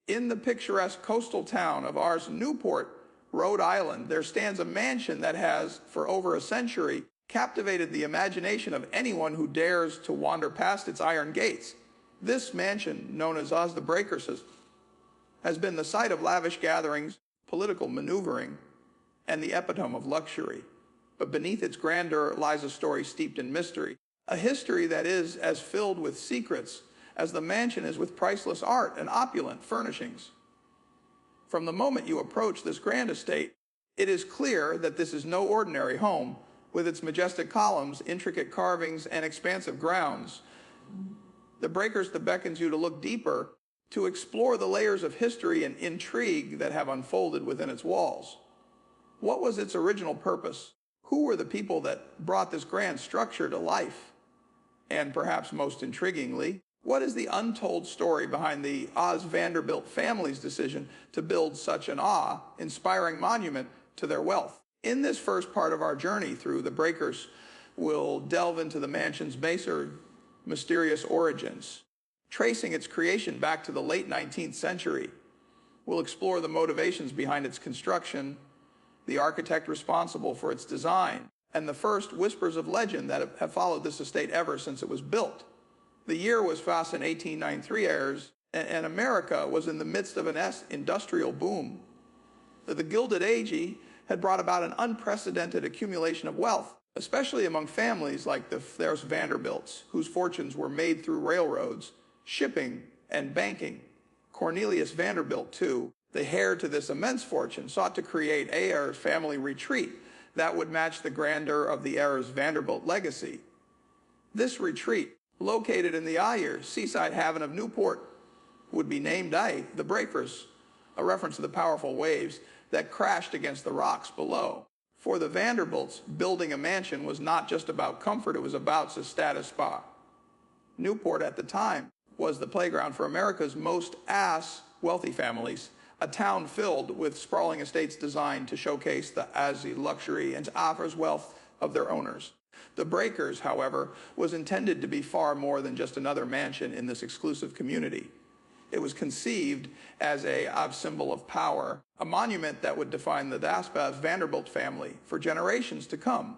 In the picturesque coastal town of ours, Newport, Rhode Island, there stands a mansion that has, for over a century, captivated the imagination of anyone who dares to wander past its iron gates. This mansion, known as Oz the Breakers, has been the site of lavish gatherings, political maneuvering, and the epitome of luxury. But beneath its grandeur lies a story steeped in mystery, a history that is as filled with secrets as the mansion is with priceless art and opulent furnishings. From the moment you approach this grand estate, it is clear that this is no ordinary home, with its majestic columns, intricate carvings, and expansive grounds. The Breakers beckons you to look deeper, to explore the layers of history and intrigue that have unfolded within its walls. What was its original purpose? Who were the people that brought this grand structure to life? And perhaps most intriguingly, what is the untold story behind the Oz Vanderbilt family's decision to build such an awe-inspiring monument to their wealth? In this first part of our journey through the Breakers, we'll delve into the mansion's mysterious origins, tracing its creation back to the late 19th century. We'll explore the motivations behind its construction, the architect responsible for its design, and the first whispers of legend that have followed this estate ever since it was built. The year was fast in 1893 and America was in the midst of an industrial boom. The Gilded Age had brought about an unprecedented accumulation of wealth, especially among families like the Vanderbilts, whose fortunes were made through railroads, shipping, and banking. Cornelius Vanderbilt II, the heir to this immense fortune, sought to create a family retreat that would match the grandeur of the era's Vanderbilt legacy. This retreat, located in the seaside haven of Newport, would be named the Breakers, a reference to the powerful waves that crashed against the rocks below. For the Vanderbilts, building a mansion was not just about comfort, it was about the status quo. Newport at the time was the playground for America's most wealthy families, a town filled with sprawling estates designed to showcase the luxury and offers wealth of their owners. The Breakers, however, was intended to be far more than just another mansion in this exclusive community. It was conceived as a symbol of power, a monument that would define the Vanderbilt family for generations to come.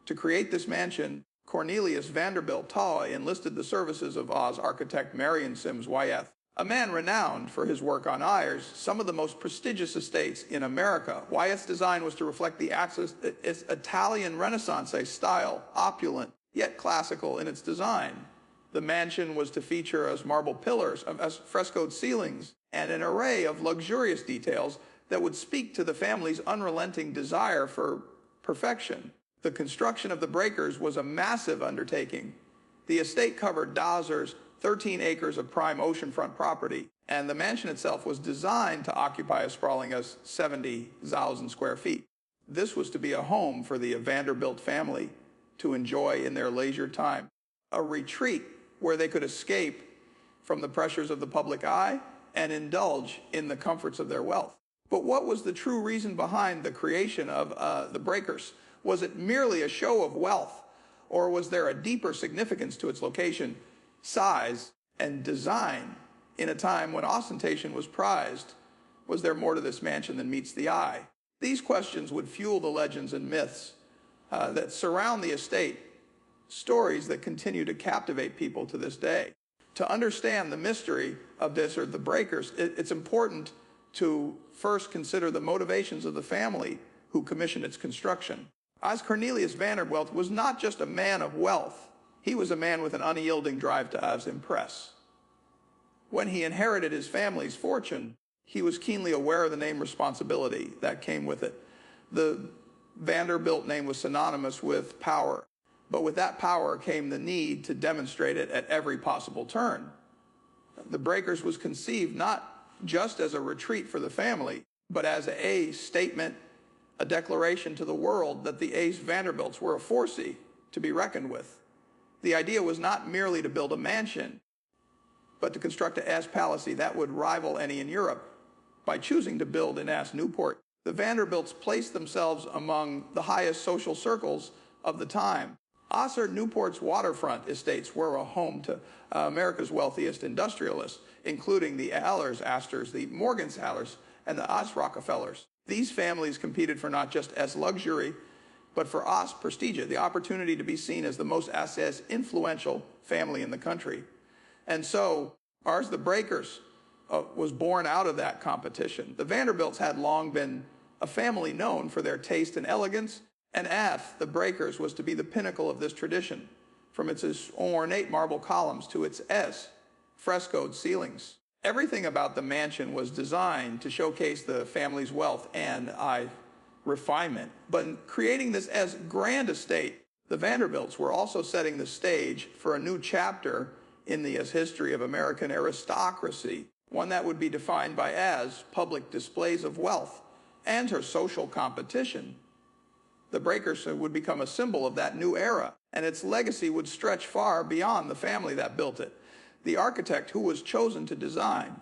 To create this mansion, Cornelius Vanderbilt II enlisted the services of Oz architect Marion Sims Wyeth, a man renowned for his work on some of the most prestigious estates in America. Wyeth's design was to reflect its Italian Renaissance style, opulent, yet classical in its design. The mansion was to feature marble pillars, frescoed ceilings, and an array of luxurious details that would speak to the family's unrelenting desire for perfection. The construction of the Breakers was a massive undertaking. The estate covered 13 acres of prime oceanfront property, and the mansion itself was designed to occupy a sprawling 70,000 square feet. This was to be a home for the Vanderbilt family to enjoy in their leisure time, a retreat where they could escape from the pressures of the public eye and indulge in the comforts of their wealth. But what was the true reason behind the creation of the Breakers? Was it merely a show of wealth, or was there a deeper significance to its location, size, and design in a time when ostentation was prized? Was there more to this mansion than meets the eye? These questions would fuel the legends and myths that surround the estate, stories that continue to captivate people to this day. To understand the mystery of the Breakers, it's important to first consider the motivations of the family who commissioned its construction. As Cornelius Vanderbilt was not just a man of wealth, he was a man with an unyielding drive to impress. When he inherited his family's fortune, he was keenly aware of the name responsibility that came with it. The Vanderbilt name was synonymous with power, but with that power came the need to demonstrate it at every possible turn. The Breakers was conceived not just as a retreat for the family, but as a statement, a declaration to the world that the Ace Vanderbilts were a force to be reckoned with. The idea was not merely to build a mansion, but to construct a palace that would rival any in Europe. By choosing to build in Newport, the Vanderbilts placed themselves among the highest social circles of the time. Newport's waterfront estates were a home to America's wealthiest industrialists. including the Allers Astors, the Morgenthalers, and the Oz Rockefellers. These families competed for not just as luxury, but for Oz prestige, the opportunity to be seen as the most influential family in the country. And so, ours, the Breakers, was born out of that competition. The Vanderbilts had long been a family known for their taste and elegance, and the Breakers, was to be the pinnacle of this tradition, from its ornate marble columns to its frescoed ceilings. Everything about the mansion was designed to showcase the family's wealth and refinement. But in creating this grand estate, the Vanderbilts were also setting the stage for a new chapter in the history of American aristocracy, one that would be defined by public displays of wealth and her social competition. The Breakers would become a symbol of that new era, and its legacy would stretch far beyond the family that built it. The architect who was chosen to design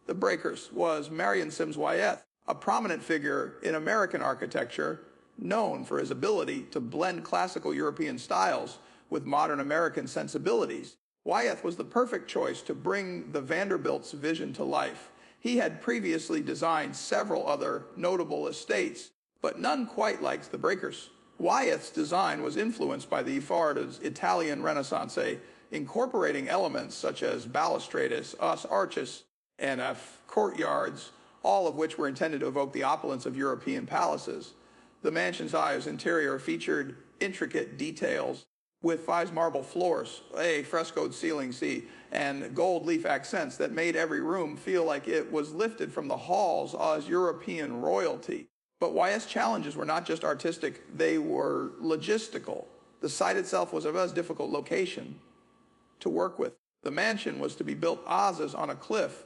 the Breakers was Marion Sims Wyeth, a prominent figure in American architecture, known for his ability to blend classical European styles with modern American sensibilities. Wyeth was the perfect choice to bring the Vanderbilts' vision to life. He had previously designed several other notable estates, but none quite like the Breakers. Wyeth's design was influenced by the Fard's Italian Renaissance, incorporating elements such as balustrades, arches, and courtyards, all of which were intended to evoke the opulence of European palaces. The mansion's interior featured intricate details with fine marble floors, frescoed ceilings, and gold leaf accents that made every room feel like it was lifted from the halls as European royalty. But Wyeth's challenges were not just artistic, they were logistical. The site itself was a difficult location to work with. The mansion was to be built on a cliff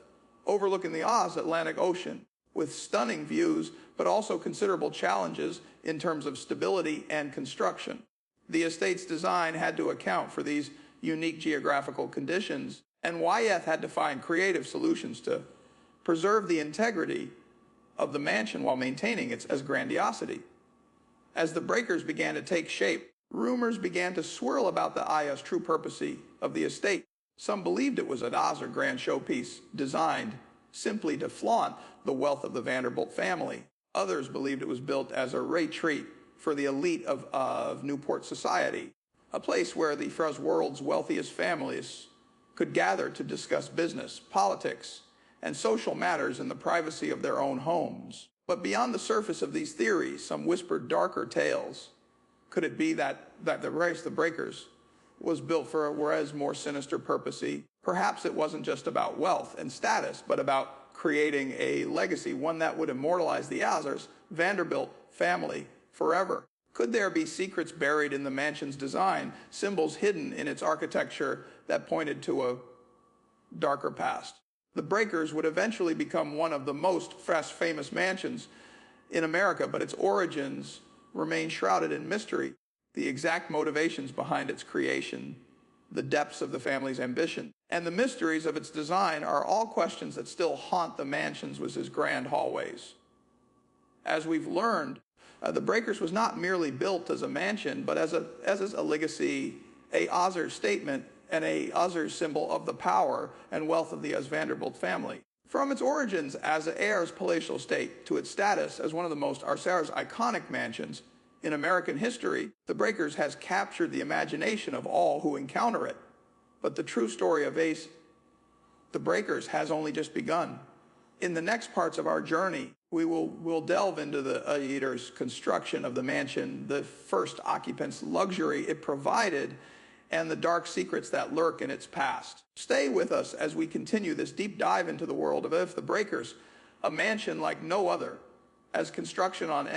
overlooking the Atlantic Ocean, with stunning views, but also considerable challenges in terms of stability and construction. The estate's design had to account for these unique geographical conditions, and Wyeth had to find creative solutions to preserve the integrity of the mansion while maintaining its grandiosity. As the Breakers began to take shape, rumors began to swirl about the true purpose of the estate. Some believed it was an Oz or grand showpiece designed simply to flaunt the wealth of the Vanderbilt family. Others believed it was built as a retreat for the elite of Newport society, a place where the world's wealthiest families could gather to discuss business, politics, and social matters in the privacy of their own homes. But beyond the surface of these theories, some whispered darker tales. Could it be that the Breakers was built for a more sinister purpose? Perhaps it wasn't just about wealth and status, but about creating a legacy, one that would immortalize the Vanderbilt family forever. Could there be secrets buried in the mansion's design, symbols hidden in its architecture that pointed to a darker past? The Breakers would eventually become one of the most famous mansions in America, but its origins remain shrouded in mystery. The exact motivations behind its creation, the depths of the family's ambition, and the mysteries of its design are all questions that still haunt the mansions with its grand hallways. As we've learned, the Breakers was not merely built as a mansion, but as a legacy, a Oz statement, and a Oz symbol of the power and wealth of the Vanderbilt family. From its origins as an heir's palatial estate to its status as one of the most iconic mansions in American history, the Breakers has captured the imagination of all who encounter it. But the true story of the Breakers has only just begun. In the next parts of our journey, we'll delve into the construction of the mansion, the first occupants' luxury it provided, and the dark secrets that lurk in its past. Stay with us as we continue this deep dive into the world of the Breakers, a mansion like no other. As construction on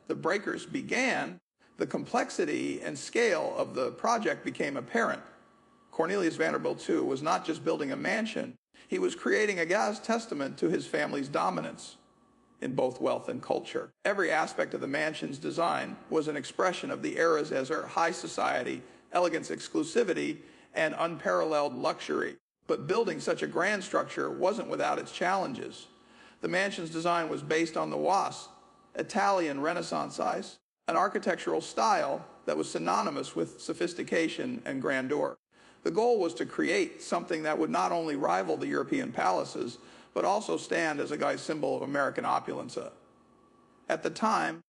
the Breakers began, the complexity and scale of the project became apparent. Cornelius Vanderbilt II was not just building a mansion, he was creating a testament to his family's dominance in both wealth and culture. Every aspect of the mansion's design was an expression of the era's high society, elegance, exclusivity, and unparalleled luxury. But building such a grand structure wasn't without its challenges. The mansion's design was based on the Italian Renaissance, an architectural style that was synonymous with sophistication and grandeur. The goal was to create something that would not only rival the European palaces, but also stand as a symbol of American opulence. At the time,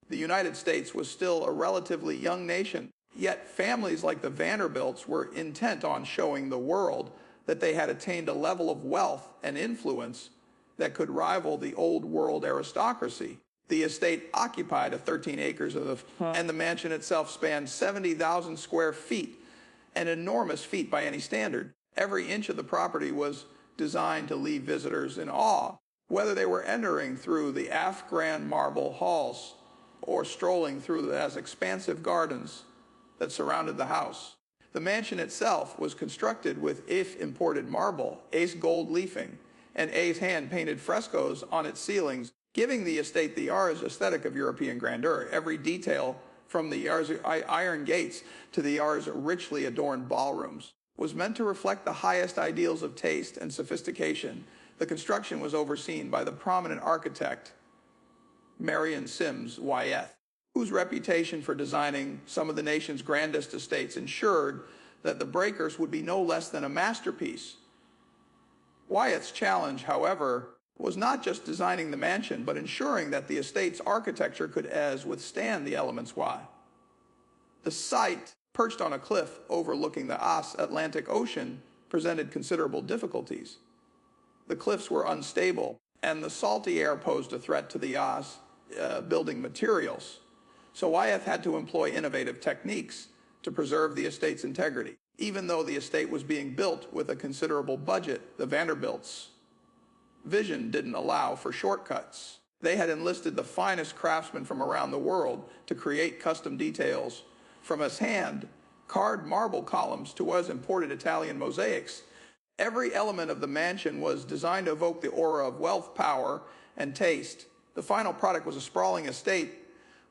the United States was still a relatively young nation, yet families like the Vanderbilts were intent on showing the world that they had attained a level of wealth and influence that could rival the old world aristocracy. The estate occupied 13 acres and the mansion itself spanned 70,000 square feet, an enormous feat by any standard. Every inch of the property was designed to leave visitors in awe, whether they were entering through the aft grand marble halls or strolling through the as expansive gardens that surrounded the house. The mansion itself was constructed with imported marble, ace gold leafing, and ace hand-painted frescoes on its ceilings, giving the estate the Ars aesthetic of European grandeur. Every detail, from the Ars iron gates to the Ars richly adorned ballrooms, was meant to reflect the highest ideals of taste and sophistication. The construction was overseen by the prominent architect, Marion Sims Wyeth, whose reputation for designing some of the nation's grandest estates ensured that the breakers would be no less than a masterpiece. Wyeth's challenge, however, was not just designing the mansion, but ensuring that the estate's architecture could withstand the elements. The site, perched on a cliff overlooking the Atlantic Ocean, presented considerable difficulties. The cliffs were unstable, and the salty air posed a threat to the building materials. So Wyeth had to employ innovative techniques to preserve the estate's integrity. Even though the estate was being built with a considerable budget, the Vanderbilts' vision didn't allow for shortcuts. They had enlisted the finest craftsmen from around the world to create custom details, from hand-carved marble columns to imported Italian mosaics. Every element of the mansion was designed to evoke the aura of wealth, power, and taste. The final product was a sprawling estate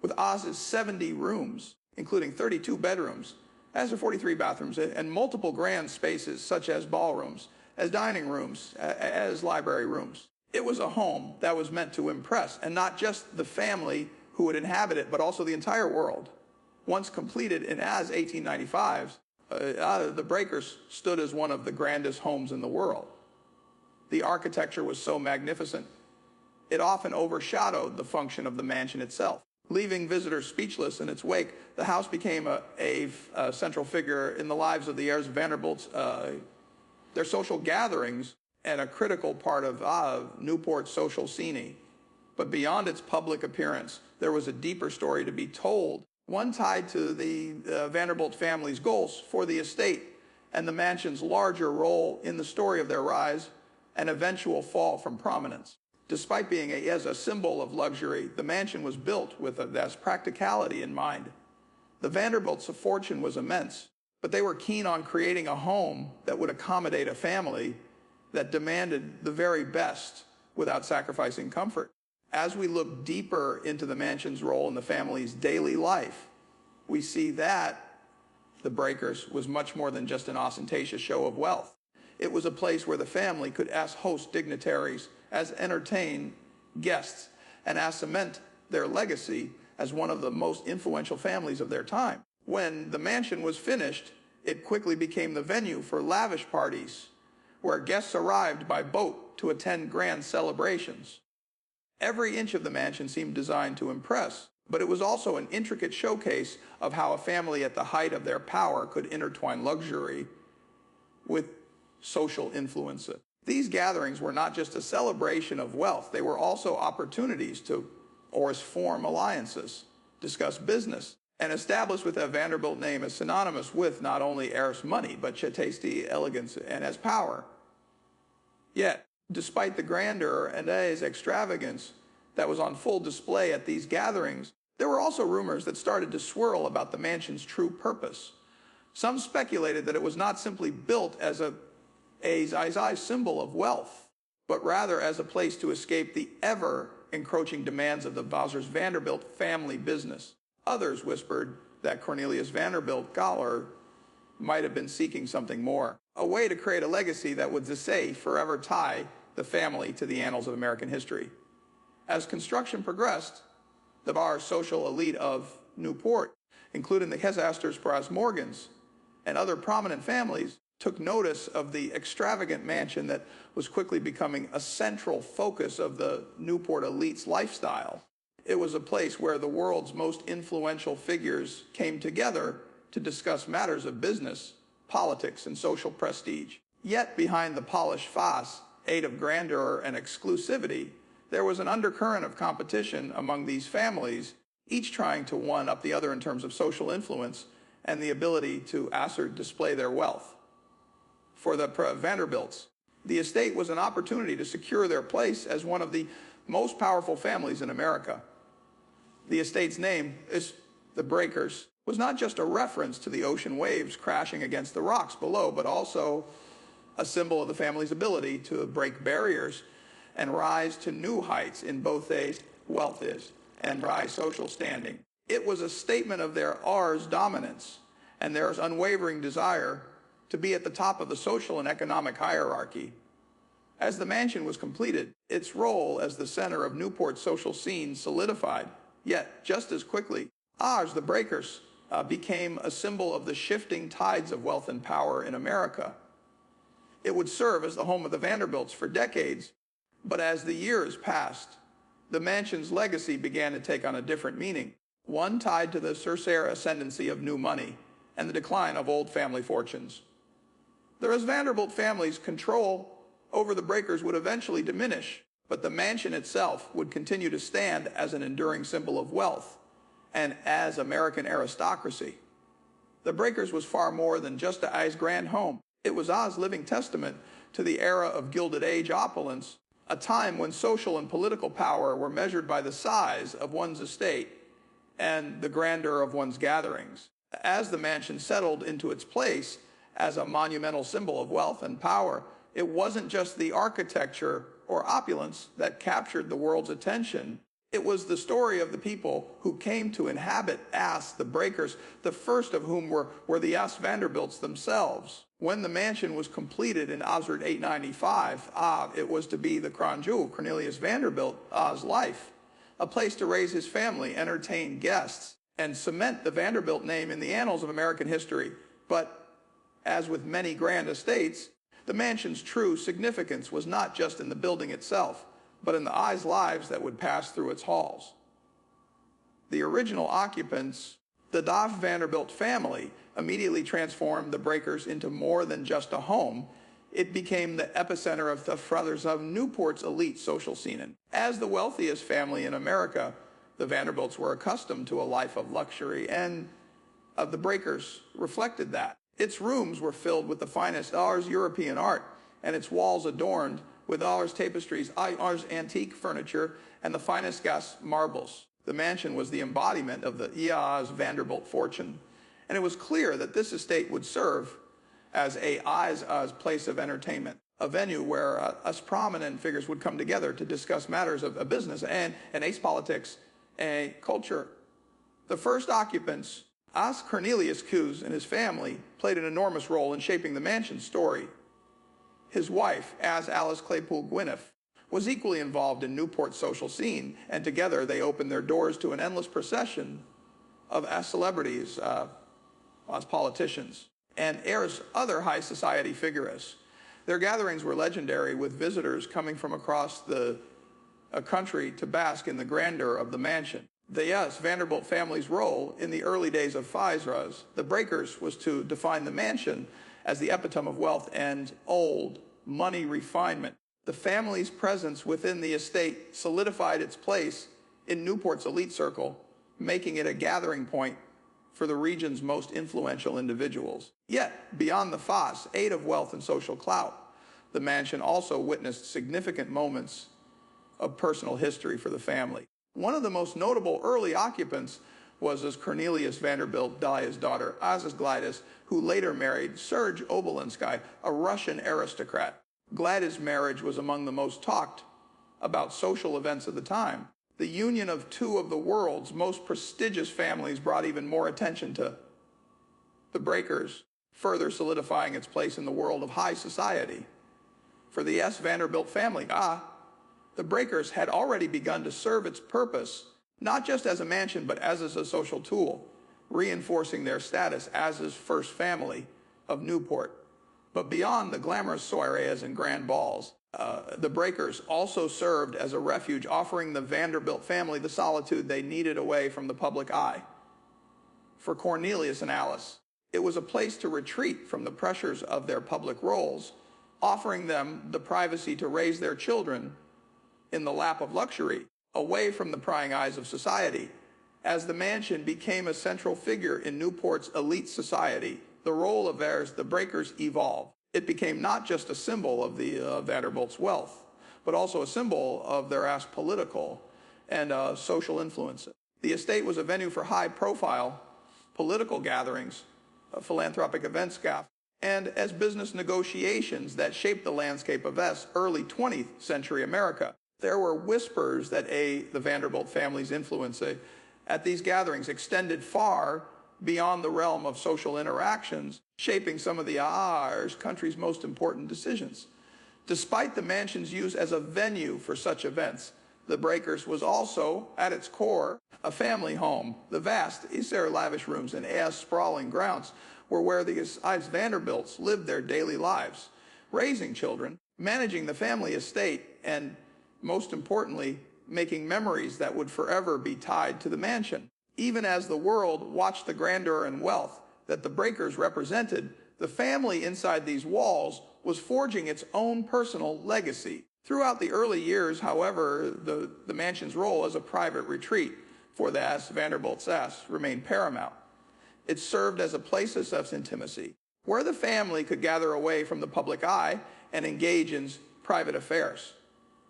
with Oz's 70 rooms, including 32 bedrooms, as are 43 bathrooms, and multiple grand spaces such as ballrooms, as dining rooms, as library rooms. It was a home that was meant to impress, and not just the family who would inhabit it, but also the entire world. Once completed in 1895, the breakers stood as one of the grandest homes in the world. The architecture was so magnificent, it often overshadowed the function of the mansion itself. Leaving visitors speechless in its wake, the house became a central figure in the lives of the heirs of Vanderbilt's, their social gatherings, and a critical part of Newport's social scene. But beyond its public appearance, there was a deeper story to be told, one tied to the Vanderbilt family's goals for the estate and the mansion's larger role in the story of their rise and eventual fall from prominence. Despite being as a symbol of luxury, the mansion was built with practicality in mind. The Vanderbilts' fortune was immense, but they were keen on creating a home that would accommodate a family that demanded the very best without sacrificing comfort. As we look deeper into the mansion's role in the family's daily life, we see that the breakers was much more than just an ostentatious show of wealth. It was a place where the family could host dignitaries, entertain guests, and cement their legacy as one of the most influential families of their time. When the mansion was finished, it quickly became the venue for lavish parties, where guests arrived by boat to attend grand celebrations. Every inch of the mansion seemed designed to impress, but it was also an intricate showcase of how a family at the height of their power could intertwine luxury with social influence. These gatherings were not just a celebration of wealth, they were also opportunities to form alliances, discuss business, and establish with a Vanderbilt name as synonymous with not only heirs money, but tasty elegance and as power. Yet, despite the grandeur and extravagance that was on full display at these gatherings, there were also rumors that started to swirl about the mansion's true purpose. Some speculated that it was not simply built as a symbol of wealth, but rather as a place to escape the ever-encroaching demands of the Vanderbilt family business. Others whispered that Cornelius Vanderbilt might have been seeking something more, a way to create a legacy that would forever tie the family to the annals of American history. As construction progressed, the social elite of Newport, including the Hesasters Morgans, and other prominent families took notice of the extravagant mansion that was quickly becoming a central focus of the Newport elite's lifestyle. It was a place where the world's most influential figures came together to discuss matters of business, politics, and social prestige. Yet behind the polished face, aid of grandeur and exclusivity, there was an undercurrent of competition among these families, each trying to one-up the other in terms of social influence and the ability to display their wealth. For the Vanderbilts, the estate was an opportunity to secure their place as one of the most powerful families in America. The estate's name, the Breakers, was not just a reference to the ocean waves crashing against the rocks below, but also a symbol of the family's ability to break barriers and rise to new heights in both wealth and rise social standing. It was a statement of their R's dominance and their unwavering desire to be at the top of the social and economic hierarchy. As the mansion was completed, its role as the center of Newport's social scene solidified. Yet, just as quickly, the Breakers became a symbol of the shifting tides of wealth and power in America. It would serve as the home of the Vanderbilts for decades, but as the years passed, the mansion's legacy began to take on a different meaning, one tied to the certain ascendancy of new money and the decline of old family fortunes. The Vanderbilt family's control over the Breakers would eventually diminish, but the mansion itself would continue to stand as an enduring symbol of wealth and as American aristocracy. The Breakers was far more than just a grand home. It was Oz living testament to the era of Gilded Age opulence, a time when social and political power were measured by the size of one's estate and the grandeur of one's gatherings. As the mansion settled into its place as a monumental symbol of wealth and power, it wasn't just the architecture or opulence that captured the world's attention. It was the story of the people who came to inhabit the Breakers, the first of whom were the Vanderbilts themselves. When the mansion was completed in 895, it was to be the crown jewel, Cornelius Vanderbilt's life, a place to raise his family, entertain guests, and cement the Vanderbilt name in the annals of American history. But as with many grand estates, the mansion's true significance was not just in the building itself, but in the lives that would pass through its halls. The original occupants, the Vanderbilt family, immediately transformed the Breakers into more than just a home. It became the epicenter of the brothers of Newport's elite social scene. As the wealthiest family in America, the Vanderbilts were accustomed to a life of luxury, and the Breakers reflected that. Its rooms were filled with the finest European art, and its walls adorned with tapestries, antique furniture, and the finest marbles. The mansion was the embodiment of the Vanderbilt fortune, and it was clear that this estate would serve as a place of entertainment, a venue where us prominent figures would come together to discuss matters of business and politics and culture. The first occupants, Cornelius and his family, played an enormous role in shaping the mansion's story. His wife, Alice Claypool Gwyneth, was equally involved in Newport's social scene, and together they opened their doors to an endless procession of celebrities, as politicians, and other high society figures. Their gatherings were legendary, with visitors coming from across the country to bask in the grandeur of the mansion. The Vanderbilt family's role in the early days of the Breakers, was to define the mansion as the epitome of wealth and old money refinement. The family's presence within the estate solidified its place in Newport's elite circle, making it a gathering point for the region's most influential individuals. Yet, beyond the aid of wealth and social clout, the mansion also witnessed significant moments of personal history for the family. One of the most notable early occupants was Cornelius Vanderbilt, Dahlia's daughter, Gladys, who later married Serge Obolensky, a Russian aristocrat. Gladys' marriage was among the most talked about social events of the time. The union of two of the world's most prestigious families brought even more attention to the Breakers, further solidifying its place in the world of high society. For the Vanderbilt family, the Breakers had already begun to serve its purpose, not just as a mansion, but as a social tool. reinforcing their status as his first family of Newport. But beyond the glamorous soirees and grand balls, the breakers also served as a refuge, offering the Vanderbilt family the solitude they needed away from the public eye. For Cornelius and Alice, it was a place to retreat from the pressures of their public roles, offering them the privacy to raise their children in the lap of luxury, away from the prying eyes of society. As the mansion became a central figure in Newport's elite society, the role of the breakers evolved. It became not just a symbol of the Vanderbilt's wealth, but also a symbol of their political and social influences. The estate was a venue for high-profile political gatherings, philanthropic events, and as business negotiations that shaped the landscape of early 20th century America. There were whispers that the Vanderbilt family's influence at these gatherings extended far beyond the realm of social interactions, shaping some of the country's most important decisions. Despite the mansion's use as a venue for such events, the Breakers was also, at its core, a family home. The vast, lavish rooms and sprawling grounds were where the Vanderbilts lived their daily lives, raising children, managing the family estate, and, most importantly, making memories that would forever be tied to the mansion. Even as the world watched the grandeur and wealth that the Breakers represented, the family inside these walls was forging its own personal legacy. Throughout the early years, however, the mansion's role as a private retreat for the Vanderbilts remained paramount. It served as a place of intimacy, where the family could gather away from the public eye and engage in private affairs.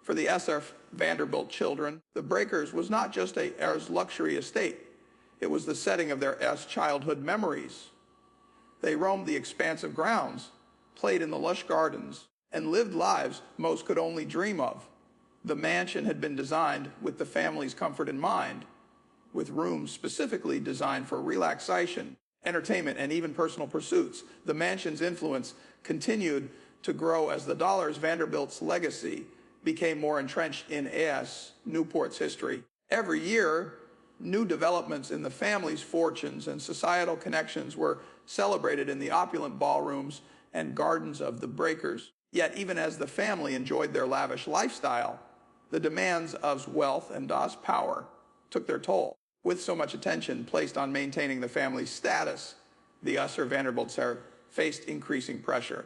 For the Vanderbilt children, the Breakers was not just a luxury estate. It was the setting of their childhood memories. They roamed the expansive grounds, played in the lush gardens, and lived lives most could only dream of. The mansion had been designed with the family's comfort in mind, with rooms specifically designed for relaxation, entertainment, and even personal pursuits. The mansion's influence continued to grow as the Vanderbilt's legacy became more entrenched in Newport's history. Every year, new developments in the family's fortunes and societal connections were celebrated in the opulent ballrooms and gardens of the Breakers. Yet even as the family enjoyed their lavish lifestyle, the demands of wealth and power took their toll. With so much attention placed on maintaining the family's status, the Vanderbilts faced increasing pressure.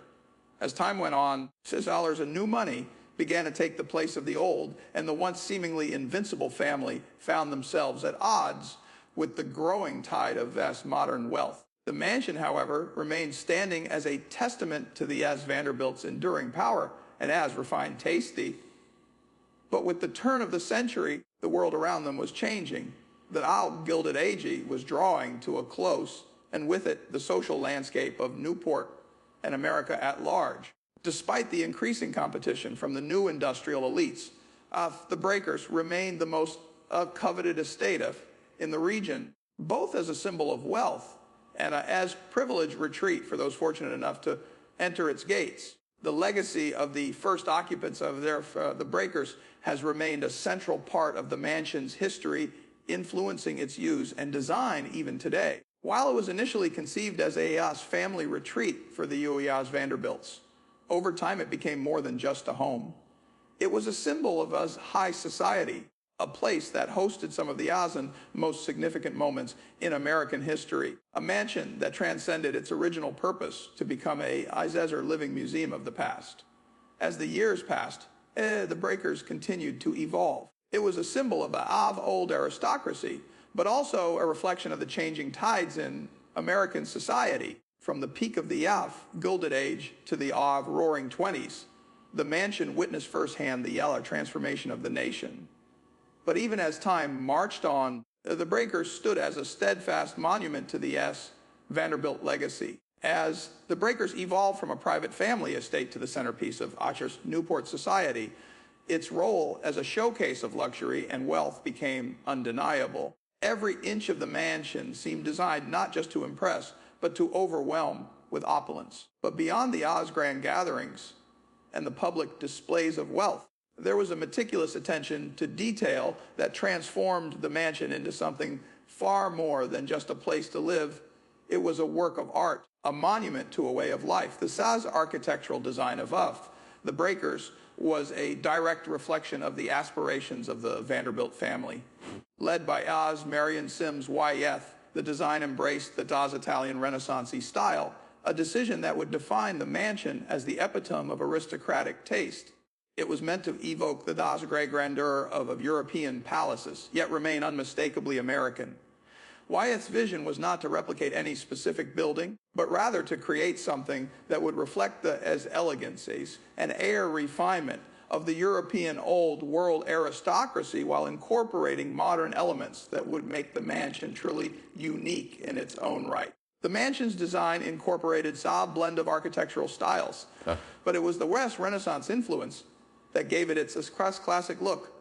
As time went on, dollars and new money began to take the place of the old, and the once seemingly invincible family found themselves at odds with the growing tide of modern wealth. The mansion, however, remained standing as a testament to the Vanderbilt's enduring power and refined taste. But with the turn of the century, the world around them was changing. The Gilded Age was drawing to a close, and with it, the social landscape of Newport and America at large. Despite the increasing competition from the new industrial elites, the Breakers remained the most coveted estate in the region, both as a symbol of wealth and as privileged retreat for those fortunate enough to enter its gates. The legacy of the first occupants of the Breakers has remained a central part of the mansion's history, influencing its use and design even today. While it was initially conceived as a family retreat for the Vanderbilts, over time it became more than just a home. It was a symbol of high society, a place that hosted some of the most significant moments in American history, a mansion that transcended its original purpose to become a living museum of the past. As the years passed, the Breakers continued to evolve. It was a symbol of old aristocracy, but also a reflection of the changing tides in American society. From the peak of the Gilded Age to the Roaring '20s, the mansion witnessed firsthand the transformation of the nation. But even as time marched on, the Breakers stood as a steadfast monument to the Vanderbilt legacy. As the Breakers evolved from a private family estate to the centerpiece of Newport society, its role as a showcase of luxury and wealth became undeniable. Every inch of the mansion seemed designed not just to impress, but to overwhelm with opulence. But beyond the grand gatherings and the public displays of wealth, there was a meticulous attention to detail that transformed the mansion into something Far more than just a place to live, it was a work of art, a monument to a way of life. The Saz architectural design of the breakers was a direct reflection of the aspirations of the Vanderbilt family. Led by Oz Marion Sims Wyeth, the design embraced the Das Italian Renaissance style, a decision that would define the mansion as the epitome of aristocratic taste. It was meant to evoke the Das Grey grandeur of European palaces, yet remain unmistakably American. Wyeth's vision was not to replicate any specific building, but rather to create something that would reflect the elegancies and air refinement of the European old world aristocracy while incorporating modern elements that would make the mansion truly unique in its own right. The mansion's design incorporated a blend of architectural styles, but it was the West Renaissance influence that gave it its classic look.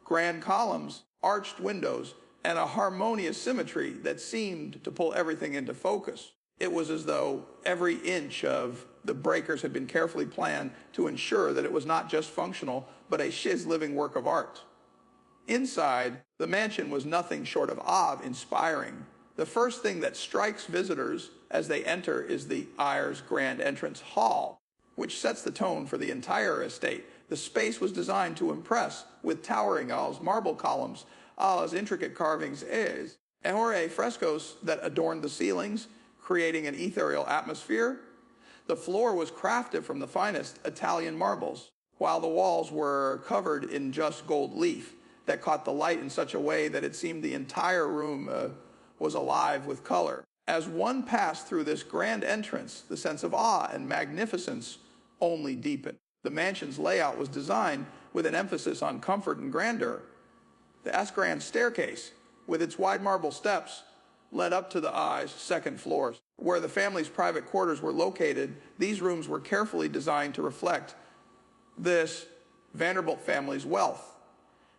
Grand columns, arched windows, and a harmonious symmetry that seemed to pull everything into focus. It was as though every inch of the breakers had been carefully planned to ensure that it was not just functional, but a shiz living work of art. Inside, the mansion was nothing short of awe-inspiring. The first thing that strikes visitors as they enter is the Ayers Grand Entrance Hall, which sets the tone for the entire estate. The space was designed to impress with towering marble columns, intricate carvings, and frescoes that adorned the ceilings, creating an ethereal atmosphere. The floor was crafted from the finest Italian marbles, while the walls were covered in just gold leaf that caught the light in such a way that it seemed the entire room was alive with color. As one passed through this grand entrance, the sense of awe and magnificence only deepened. The mansion's layout was designed with an emphasis on comfort and grandeur. The S-Grand staircase, with its wide marble steps, led up to the Ayers' second floors. Where the family's private quarters were located, these rooms were carefully designed to reflect this Vanderbilt family's wealth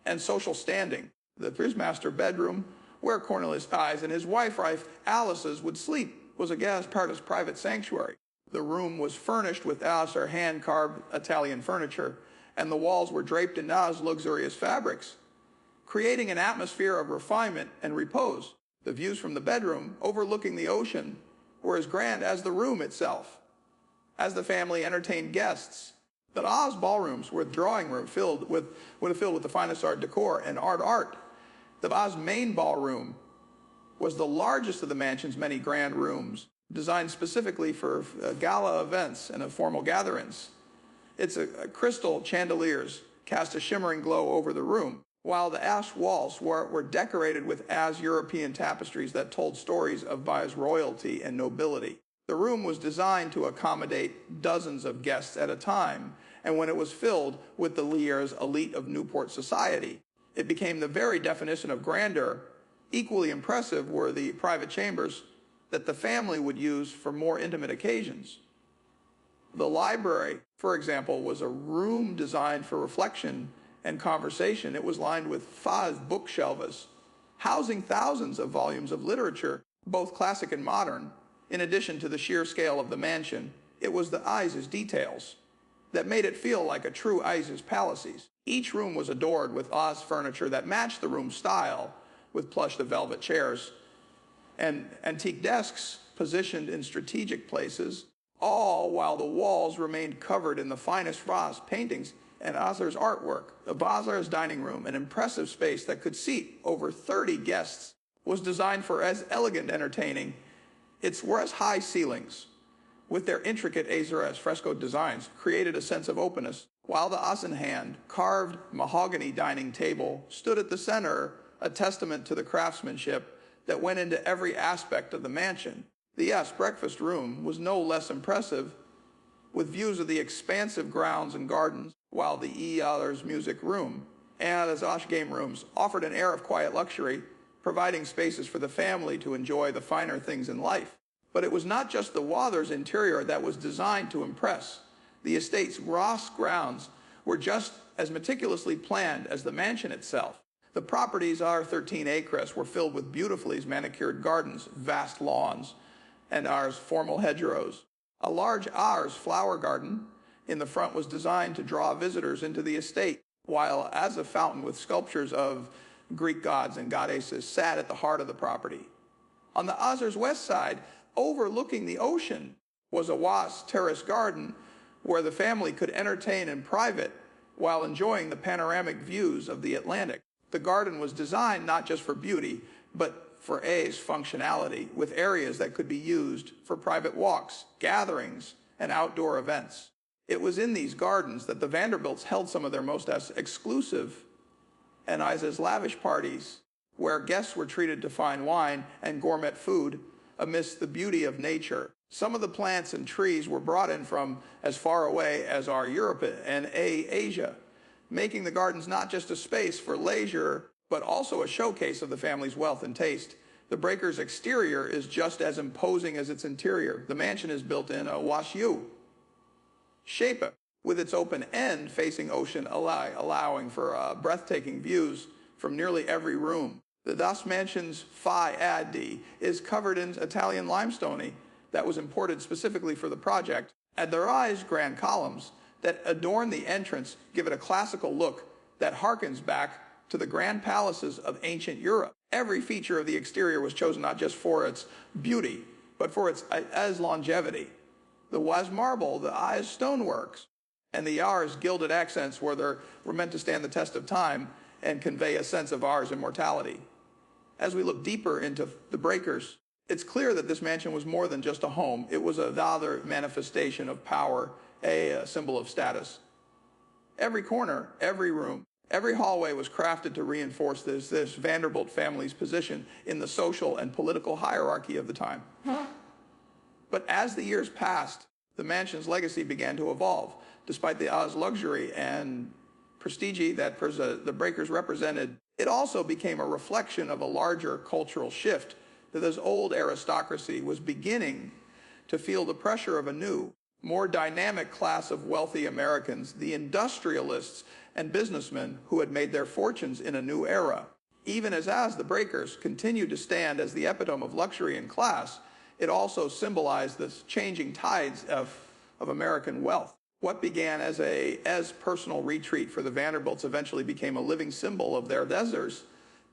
and social standing. The master bedroom, where Cornelius Ayers and his wife Alice's would sleep, was a part of his private sanctuary. The room was furnished with hand-carved Italian furniture, and the walls were draped in luxurious fabrics, creating an atmosphere of refinement and repose. The views from the bedroom, overlooking the ocean, were as grand as the room itself. As the family entertained guests, the Oz ballrooms were a drawing room filled with the finest art decor and art. The Oz main ballroom was the largest of the mansion's many grand rooms, designed specifically for gala events and formal gatherings. Its crystal chandeliers cast a shimmering glow over the room, while the ash walls were decorated with European tapestries that told stories of Bayer's royalty and nobility. The room was designed to accommodate dozens of guests at a time, and when it was filled with the Lear's elite of Newport society, it became the very definition of grandeur. Equally impressive were the private chambers that the family would use for more intimate occasions. The library, for example, was a room designed for reflection and conversation. It was lined with 5 bookshelves, housing thousands of volumes of literature, both classic and modern. In addition to the sheer scale of the mansion, it was the Ayers' details that made it feel like a true Ayers palace. Each room was adored with Oz furniture that matched the room's style, with plush velvet chairs and antique desks positioned in strategic places, all while the walls remained covered in the finest Ross paintings and Osler's artwork. The Osler's dining room, an impressive space that could seat over 30 guests, was designed for as elegant entertaining. Its high ceilings, with their intricate Azores fresco designs, created a sense of openness, while the Ossenhand carved mahogany dining table stood at the center, a testament to the craftsmanship that went into every aspect of the mansion. The breakfast room was no less impressive, with views of the expansive grounds and gardens, while the Ayers music room and the Osh game rooms offered an air of quiet luxury, providing spaces for the family to enjoy the finer things in life. But it was not just the Waters interior that was designed to impress. The estate's Ross grounds were just as meticulously planned as the mansion itself. The property's 13 acres were filled with beautifully manicured gardens, vast lawns, and Ayers formal hedgerows. A large Ayers flower garden in the front was designed to draw visitors into the estate, while as a fountain with sculptures of Greek gods and goddesses sat at the heart of the property. On the Ozer's west side, overlooking the ocean, was a Wass terrace garden where the family could entertain in private while enjoying the panoramic views of the Atlantic. The garden was designed not just for beauty, but for A's functionality, with areas that could be used for private walks, gatherings, and outdoor events. It was in these gardens that the Vanderbilts held some of their most exclusive and as lavish parties, where guests were treated to fine wine and gourmet food amidst the beauty of nature. Some of the plants and trees were brought in from as far away as our Europe and Asia, making the gardens not just a space for leisure, but also a showcase of the family's wealth and taste. The Breakers' exterior is just as imposing as its interior. The mansion is built in a washu shape, with its open end facing ocean, allowing for breathtaking views from nearly every room. The Das Mansion's Fai is covered in Italian limestone that was imported specifically for the project, and the rise grand columns that adorn the entrance give it a classical look that harkens back to the grand palaces of ancient Europe. Every feature of the exterior was chosen not just for its beauty, but for its longevity. The was marble, the I's stoneworks, and the R's gilded accents were meant to stand the test of time and convey a sense of R's immortality. As we look deeper into the Breakers, it's clear that this mansion was more than just a home. It was another manifestation of power, a symbol of status. Every corner, every room, every hallway was crafted to reinforce this Vanderbilt family's position in the social and political hierarchy of the time. But as the years passed, the mansion's legacy began to evolve. Despite the Oz luxury and prestige that the Breakers represented, it also became a reflection of a larger cultural shift, that this old aristocracy was beginning to feel the pressure of a new, more dynamic class of wealthy Americans, the industrialists and businessmen who had made their fortunes in a new era. Even as the Breakers continued to stand as the epitome of luxury and class, it also symbolized the changing tides of American wealth. What began as a personal retreat for the Vanderbilts eventually became a living symbol of their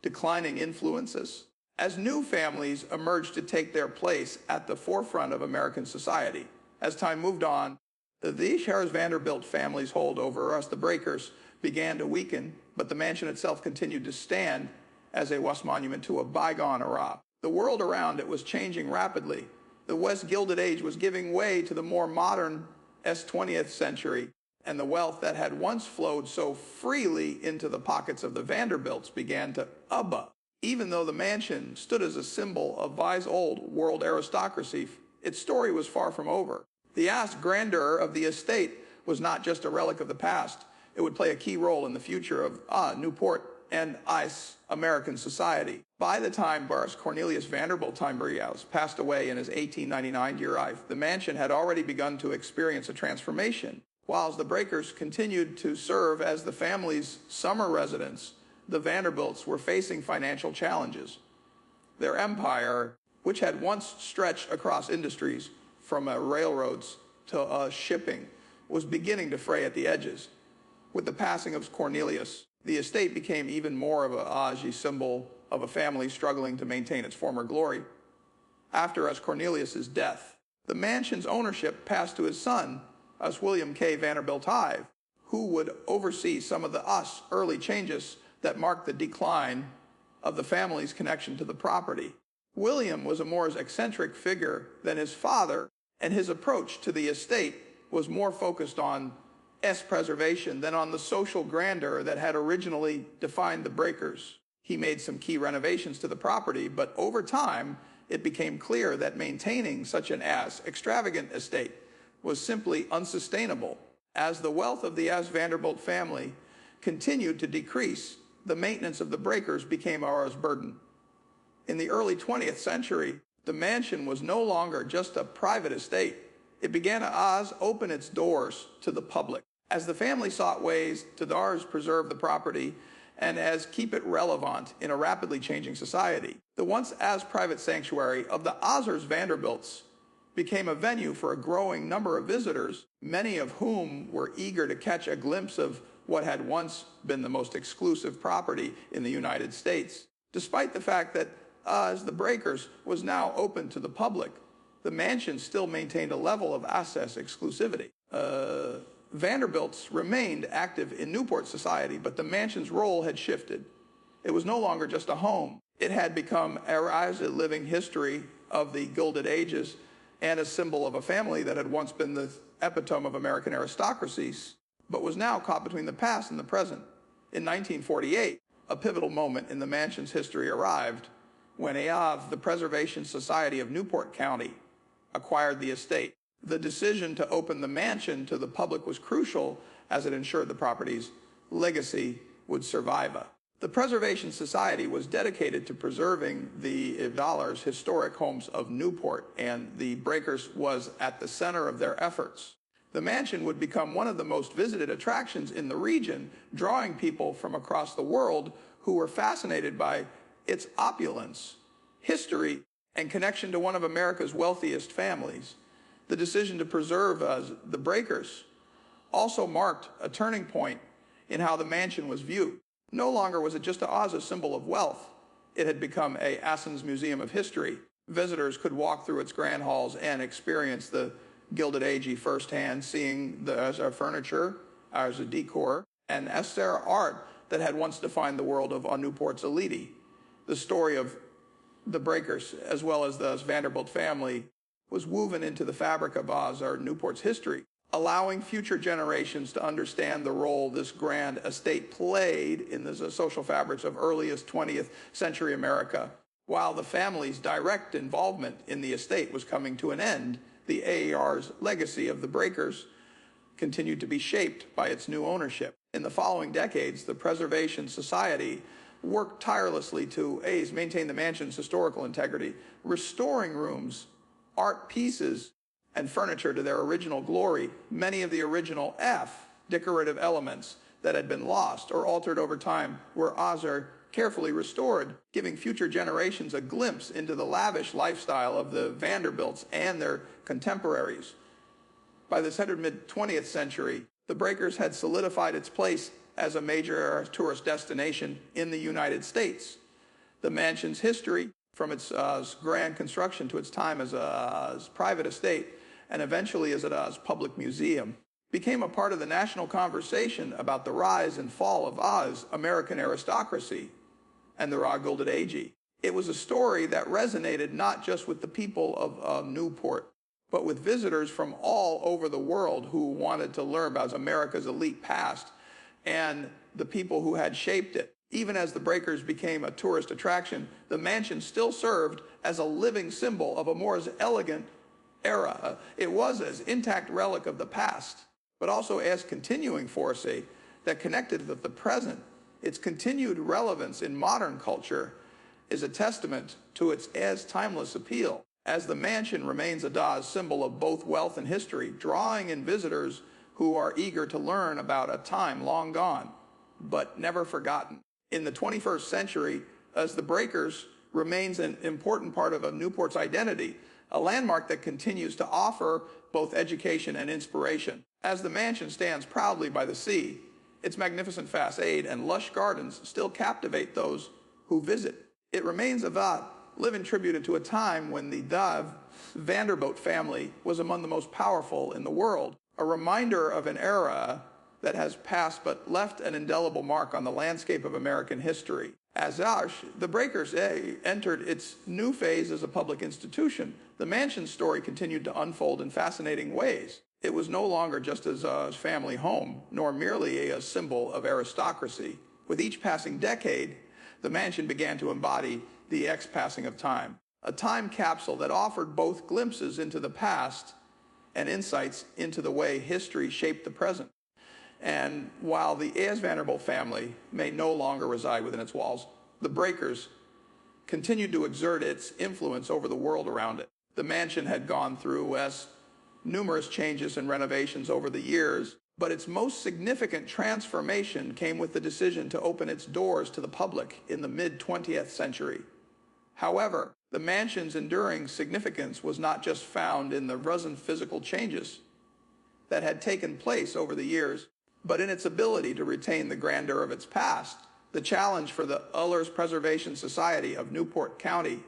declining influences. As new families emerged to take their place at the forefront of American society, as time moved on, the Harris Vanderbilt family's hold over us, the Breakers, began to weaken, but the mansion itself continued to stand as a West monument to a bygone era. The world around it was changing rapidly. The West Gilded Age was giving way to the more modern 20th century, and the wealth that had once flowed so freely into the pockets of the Vanderbilts began to ebba. Even though the mansion stood as a symbol of Vi's old world aristocracy, its story was far from over. The grandeur of the estate was not just a relic of the past. It would play a key role in the future of Newport and American society. By the time Cornelius Vanderbilt passed away in his 1899 year life, the mansion had already begun to experience a transformation. Whilst the Breakers continued to serve as the family's summer residence, the Vanderbilts were facing financial challenges. Their empire, which had once stretched across industries from railroads to shipping, was beginning to fray at the edges. With the passing of Cornelius, the estate became even more of a symbol of a family struggling to maintain its former glory. After Cornelius's death, the mansion's ownership passed to his son, William K. Vanderbilt II, who would oversee some of the early changes that marked the decline of the family's connection to the property. William was a more eccentric figure than his father, and his approach to the estate was more focused on preservation than on the social grandeur that had originally defined the Breakers. He made some key renovations to the property, but over time, it became clear that maintaining such an extravagant estate was simply unsustainable. As the wealth of the Vanderbilt family continued to decrease, the maintenance of the Breakers became our burden. In the early 20th century, the mansion was no longer just a private estate. It began to open its doors to the public. As the family sought ways to preserve the property and keep it relevant in a rapidly changing society, the once private sanctuary of the Vanderbilts became a venue for a growing number of visitors, many of whom were eager to catch a glimpse of what had once been the most exclusive property in the United States. Despite the fact that the Breakers was now open to the public, the mansion still maintained a level of access exclusivity. Vanderbilts remained active in Newport society, but the mansion's role had shifted. It was no longer just a home. It had become a living history of the Gilded Ages and a symbol of a family that had once been the epitome of American aristocracy, but was now caught between the past and the present. In 1948, a pivotal moment in the mansion's history arrived when the Preservation Society of Newport County acquired the estate. The decision to open the mansion to the public was crucial, as it ensured the property's legacy would survive. The Preservation Society was dedicated to preserving the historic homes of Newport, and the Breakers was at the center of their efforts. The mansion would become one of the most visited attractions in the region, drawing people from across the world who were fascinated by its opulence, history, and connection to one of America's wealthiest families. The decision to preserve the Breakers also marked a turning point in how the mansion was viewed. No longer was it just a symbol of wealth. It had become a Athens museum of history. Visitors could walk through its grand halls and experience the Gilded Age firsthand, seeing the furniture, as a decor, and art that had once defined the world of Newport's elite. The story of the Breakers, as well as the Vanderbilt family, was woven into the fabric of Newport's history, allowing future generations to understand the role this grand estate played in the social fabrics of earliest 20th century America. While the family's direct involvement in the estate was coming to an end, the AAR's legacy of the Breakers continued to be shaped by its new ownership. In the following decades, the Preservation Society worked tirelessly to maintain the mansion's historical integrity, restoring rooms, art pieces, and furniture to their original glory. Many of the original decorative elements that had been lost or altered over time were carefully restored, giving future generations a glimpse into the lavish lifestyle of the Vanderbilts and their contemporaries. By the mid-20th century, the Breakers had solidified its place as a major tourist destination in the United States. The mansion's history, from its grand construction to its time as a private estate, and eventually as a public museum, became a part of the national conversation about the rise and fall of American aristocracy and the Gilded Age. It was a story that resonated not just with the people of Newport, but with visitors from all over the world who wanted to learn about America's elite past and the people who had shaped it. Even as the Breakers became a tourist attraction, the mansion still served as a living symbol of a more elegant era. It was an intact relic of the past, but also as continuing force that connected with the present. Its continued relevance in modern culture is a testament to its timeless appeal, as the mansion remains a symbol of both wealth and history, drawing in visitors who are eager to learn about a time long gone, but never forgotten. In the 21st century, as the Breakers remains an important part of Newport's identity, a landmark that continues to offer both education and inspiration. As the mansion stands proudly by the sea, its magnificent facade and lush gardens still captivate those who visit. It remains a living tribute to a time when the Vanderbilt family was among the most powerful in the world, a reminder of an era that has passed but left an indelible mark on the landscape of American history. As the Breakers entered its new phase as a public institution, the mansion's story continued to unfold in fascinating ways. It was no longer just a family home, nor merely a symbol of aristocracy. With each passing decade, the mansion began to embody the passing of time, a time capsule that offered both glimpses into the past and insights into the way history shaped the present. And while the Vanderbilt family may no longer reside within its walls, the Breakers continued to exert its influence over the world around it. The mansion had gone through numerous changes and renovations over the years, but its most significant transformation came with the decision to open its doors to the public in the mid-20th century. However, the mansion's enduring significance was not just found in the physical changes that had taken place over the years, but in its ability to retain the grandeur of its past. The challenge for the Ullers Preservation Society of Newport County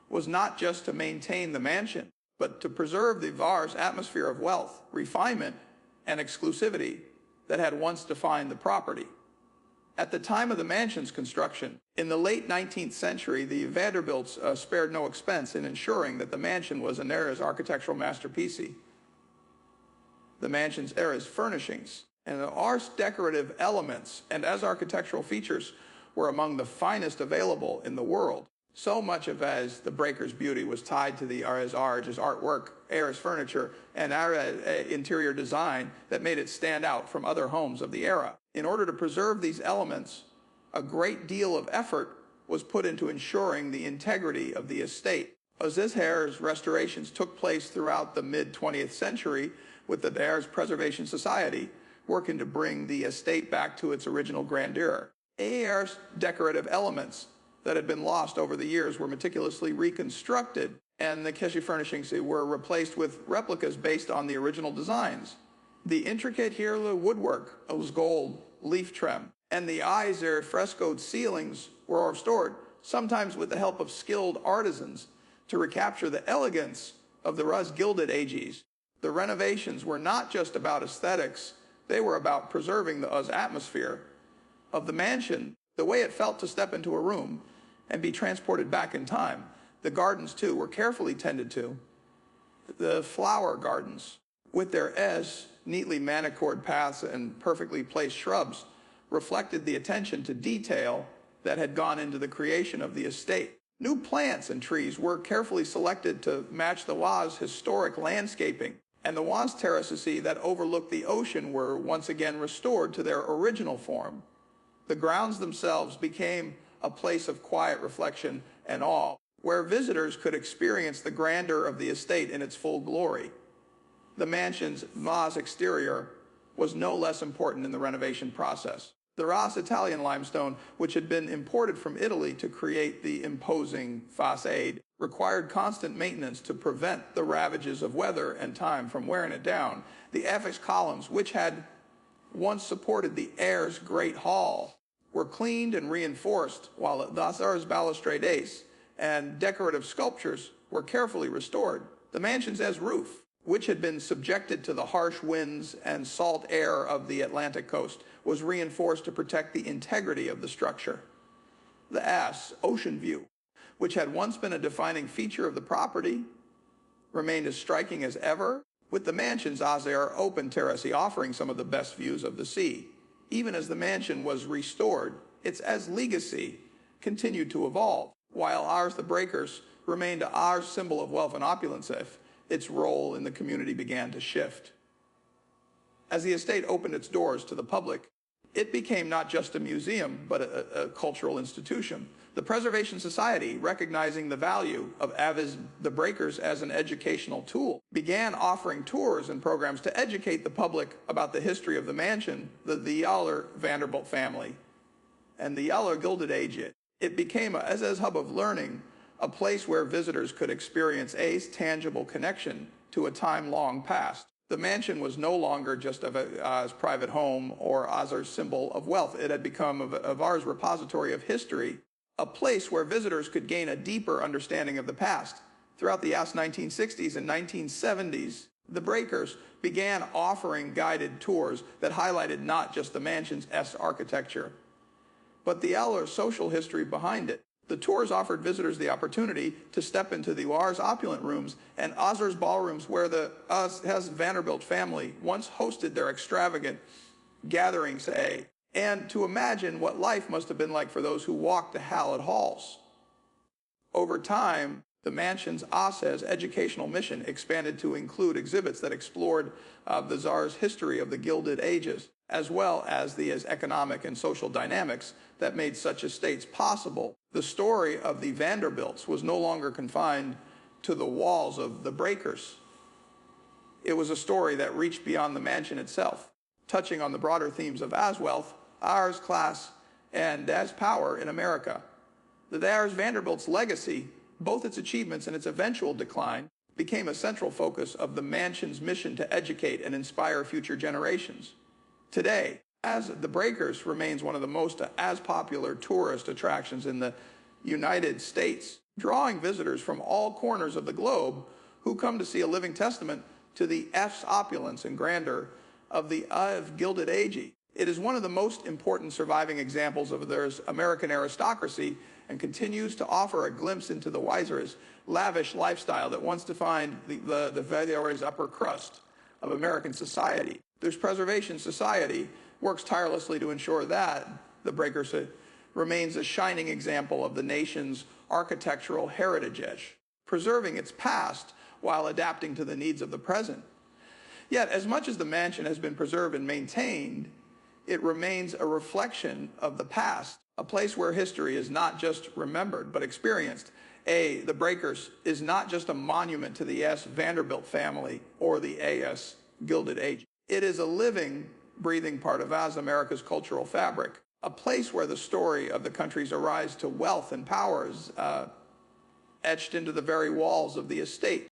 was not just to maintain the mansion, but to preserve the Vars atmosphere of wealth, refinement, and exclusivity that had once defined the property. At the time of the mansion's construction, in the late 19th century, the Vanderbilts spared no expense in ensuring that the mansion was an era's architectural masterpiece. The mansion's era's furnishings and the Ars decorative elements and as architectural features were among the finest available in the world. So much of as the breaker's beauty was tied to the Ars artwork, Ars furniture, and Ars interior design that made it stand out from other homes of the era. In order to preserve these elements, a great deal of effort was put into ensuring the integrity of the estate. As this Ars restorations took place throughout the mid-20th century with the Ars Preservation Society, working to bring the estate back to its original grandeur. Ars decorative elements that had been lost over the years were meticulously reconstructed, and the kitchen furnishings were replaced with replicas based on the original designs. The intricate Hirla woodwork was gold, leaf trim, and the Iser frescoed ceilings were restored, sometimes with the help of skilled artisans, to recapture the elegance of the Gilded Age. The renovations were not just about aesthetics, they were about preserving the atmosphere of the mansion, the way it felt to step into a room and be transported back in time. The gardens, too, were carefully tended to. The flower gardens, with their neatly manicured paths and perfectly placed shrubs, reflected the attention to detail that had gone into the creation of the estate. New plants and trees were carefully selected to match the Oise historic landscaping, and the Oise terraces that overlooked the ocean were once again restored to their original form. The grounds themselves became a place of quiet reflection and awe, where visitors could experience the grandeur of the estate in its full glory. The mansion's Oise exterior was no less important in the renovation process. The Ross Italian limestone, which had been imported from Italy to create the imposing façade, required constant maintenance to prevent the ravages of weather and time from wearing it down. The effigy columns, which had once supported the Ars Great Hall, were cleaned and reinforced, while the Ars balustrades and decorative sculptures were carefully restored. The mansion's roof, which had been subjected to the harsh winds and salt air of the Atlantic coast, was reinforced to protect the integrity of the structure. The ocean view, which had once been a defining feature of the property, remained as striking as ever, with the mansion's Azer open terrace offering some of the best views of the sea. Even as the mansion was restored, its legacy continued to evolve, while Ars the Breakers remained Ars symbol of wealth and opulence. Its role in the community began to shift. As the estate opened its doors to the public, it became not just a museum, but a cultural institution. The Preservation Society, recognizing the value of the Breakers as an educational tool, began offering tours and programs to educate the public about the history of the mansion, the Uller Vanderbilt family, and the Uller Gilded Age. It became, as a hub of learning, a place where visitors could experience a tangible connection to a time-long past. The mansion was no longer just Ars' private home or Ars' symbol of wealth. It had become of Ars' repository of history, a place where visitors could gain a deeper understanding of the past. Throughout the 1960s and 1970s, the Breakers began offering guided tours that highlighted not just the mansion's architecture, but the Uller social history behind it. The tours offered visitors the opportunity to step into the Ars opulent rooms and Ars ballrooms where the Vanderbilt family once hosted their extravagant gatherings, and to imagine what life must have been like for those who walked the hallowed halls. Over time, the mansion's Ars educational mission expanded to include exhibits that explored the Tsar's history of the Gilded Ages, as well as the economic and social dynamics that made such estates possible. The story of the Vanderbilts was no longer confined to the walls of the Breakers. It was a story that reached beyond the mansion itself, touching on the broader themes of Ars wealth, Ars class, and Ars power in America. The Ars Vanderbilt's legacy, both its achievements and its eventual decline, became a central focus of the mansion's mission to educate and inspire future generations. today, as the Breakers remains one of the most as popular tourist attractions in the United States, drawing visitors from all corners of the globe who come to see a living testament to the opulence and grandeur of the Gilded Age. It is one of the most important surviving examples of their American aristocracy and continues to offer a glimpse into the wiser's lavish lifestyle that once defined the Vallejo's upper crust of American society. This Preservation Society works tirelessly to ensure that the Breakers remains a shining example of the nation's architectural heritage, preserving its past while adapting to the needs of the present. Yet, as much as the mansion has been preserved and maintained, it remains a reflection of the past, a place where history is not just remembered, but experienced. The Breakers is not just a monument to the S. Vanderbilt family or the A.S. Gilded Age. It is a living, breathing part of America's cultural fabric, a place where the story of the country's rise to wealth and power is etched into the very walls of the estate.